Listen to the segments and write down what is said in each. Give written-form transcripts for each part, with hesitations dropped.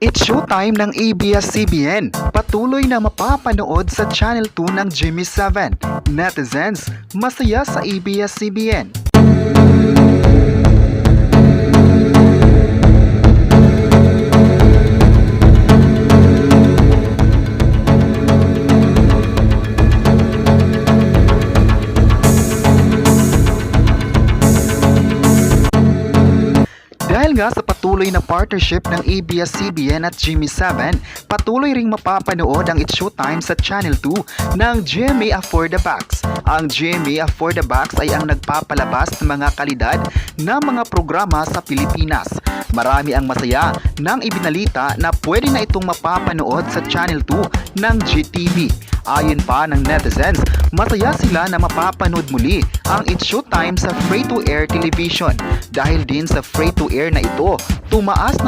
It's showtime ng ABS-CBN. Patuloy na mapapanood sa Channel 2 ng Jimmy 7. Netizens, masaya sa ABS-CBN. Dahil nga sa patuloy na partnership ng ABS-CBN at Jimmy 7, patuloy ring mapapanood ang It's Showtime sa Channel 2 ng GMA For The Box. Ang GMA For The Box ay ang nagpapalabas ng mga kalidad na mga programa sa Pilipinas. Marami ang masaya nang ibinalita na pwede na itong mapapanood sa Channel 2 ng GTV. Ayon pa ng netizens, masaya sila na mapapanood muli ang It's Showtime sa free-to-air television. Dahil din sa free-to-air na ito, tumaas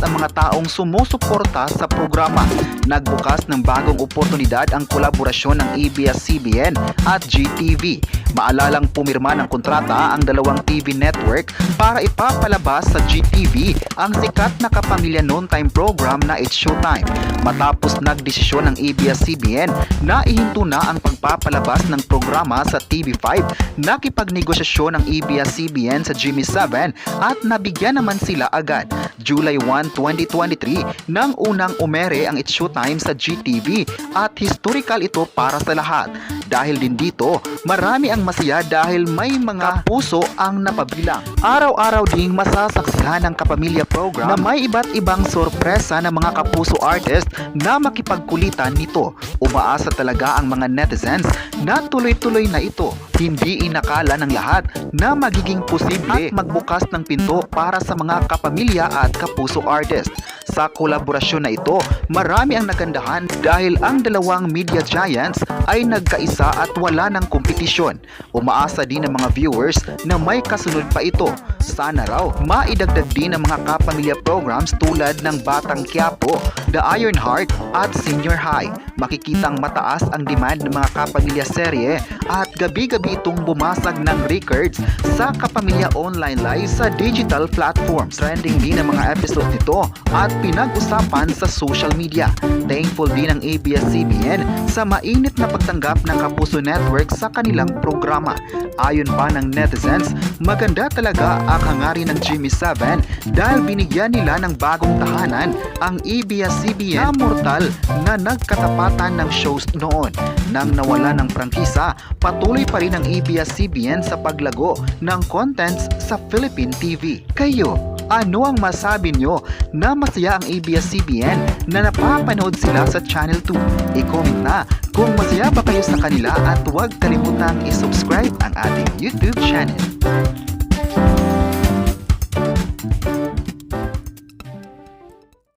ang mga taong sumusuporta sa programa. Nagbukas ng bagong oportunidad ang kolaborasyon ng ABS-CBN at GTV. Maalalang pumirma ng kontrata ang dalawang TV network para ipapalabas sa GTV ang sikat na kapamilya noontime program na It's Showtime. Matapos nagdesisyon ng ABS-CBN na ihinto na ang pagpapalabas ng programa sa TV5, nakipagnegosasyon ng ABS-CBN sa Jimmy 7 at nabigyan naman sila agad. July 1, 2023 nang unang umere ang It's Showtime sa GTV at historical ito para sa lahat. Dahil din dito, marami ang masaya dahil may mga puso ang napabilang. Araw-araw ding masasaksihan ng kapamilya program na may iba't ibang sorpresa ng mga kapuso artist na makipagkulitan nito. Umaasa talaga ang mga netizens na tuloy-tuloy na ito. Hindi inakala ng lahat na magiging posible at magbukas ng pinto para sa mga kapamilya at kapuso artist. Sa kolaborasyon na ito, marami ang nagandahan dahil ang dalawang media giants ay nagkaisa at wala ng kompetisyon. Umaasa din ng mga viewers na may kasunod pa ito. Sana raw maidagdag din ng mga kapamilya programs tulad ng Batang Quiapo, The Iron Heart at Senior High. Makikitang mataas ang demand ng mga kapamilya serye at gabi-gabi itong bumasag ng records sa kapamilya online live sa digital platforms. Trending din ang mga episode nito at pinag-usapan sa social media. Thankful din ang ABS-CBN sa mainit na pagtanggap ng Kapuso Network sa kanilang programa. Ayon pa ng netizens, maganda talaga ang hangarin ng Jimmy 7 dahil binigyan nila ng bagong tahanan ang ABS-CBN na mortal na nagkatapatan ng shows noon. Nang nawala ng prangkisa, patuloy pa rin ang ABS-CBN sa paglago ng contents sa Philippine TV. Kayo, ano ang masabi nyo na masaya ang ABS-CBN na napapanood sila sa Channel 2? I-comment na kung masaya ba kayo sa kanila at huwag kalimutang i-subscribe ang ating YouTube channel.